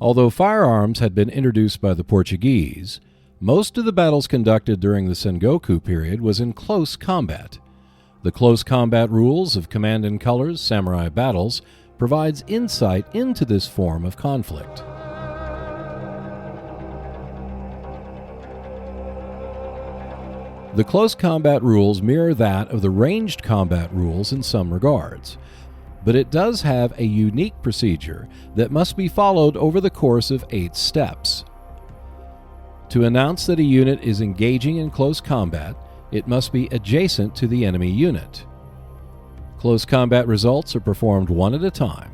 Although firearms had been introduced by the Portuguese, most of the battles conducted during the Sengoku period was in close combat. The close combat rules of Command and Colors Samurai Battles provides insight into this form of conflict. The close combat rules mirror that of the ranged combat rules in some regards, but it does have a unique procedure that must be followed over the course of 8 steps. To announce that a unit is engaging in close combat, it must be adjacent to the enemy unit. Close combat results are performed one at a time.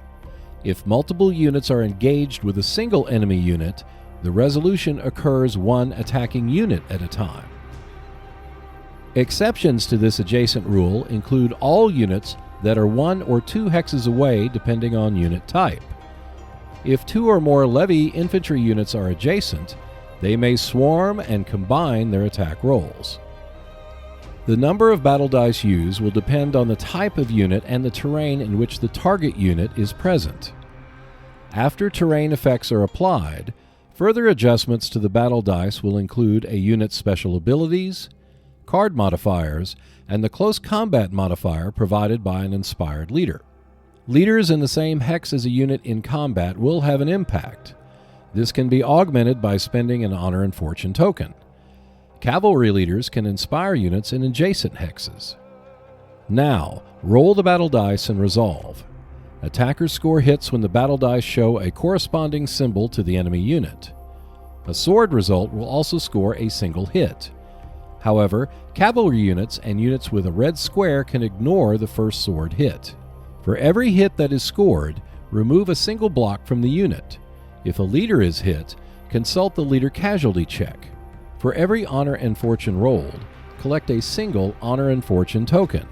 If multiple units are engaged with a single enemy unit, the resolution occurs one attacking unit at a time. Exceptions to this adjacent rule include all units that are 1 or 2 hexes away depending on unit type. If 2 or more levy infantry units are adjacent, they may swarm and combine their attack rolls. The number of battle dice used will depend on the type of unit and the terrain in which the target unit is present. After terrain effects are applied, further adjustments to the battle dice will include a unit's special abilities, card modifiers, and the close combat modifier provided by an inspired leader. Leaders in the same hex as a unit in combat will have an impact. This can be augmented by spending an Honor and Fortune token. Cavalry leaders can inspire units in adjacent hexes. Now, roll the battle dice and resolve. Attackers score hits when the battle dice show a corresponding symbol to the enemy unit. A sword result will also score a single hit. However, cavalry units and units with a red square can ignore the first sword hit. For every hit that is scored, remove a single block from the unit. If a leader is hit, consult the leader casualty check. For every Honor and Fortune rolled, collect a single Honor and Fortune token.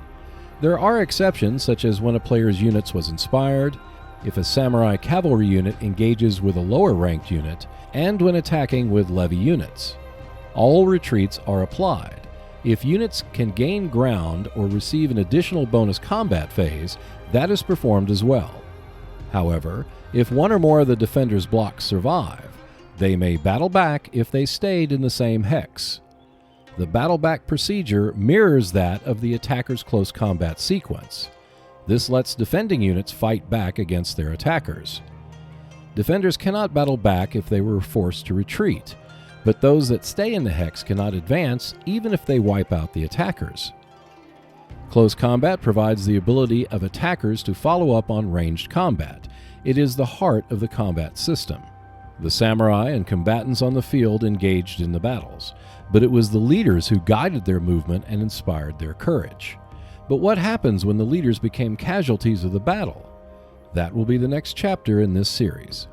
There are exceptions, such as when a player's unit was inspired, if a samurai cavalry unit engages with a lower ranked unit, and when attacking with levy units. All retreats are applied. If units can gain ground or receive an additional bonus combat phase, that is performed as well. However, if 1 or more of the defender's blocks survive, they may battle back if they stayed in the same hex. The battle back procedure mirrors that of the attacker's close combat sequence. This lets defending units fight back against their attackers. Defenders cannot battle back if they were forced to retreat, but those that stay in the hex cannot advance even if they wipe out the attackers. Close combat provides the ability of attackers to follow up on ranged combat. It is the heart of the combat system. The samurai and combatants on the field engaged in the battles, but it was the leaders who guided their movement and inspired their courage. But what happens when the leaders became casualties of the battle? That will be the next chapter in this series.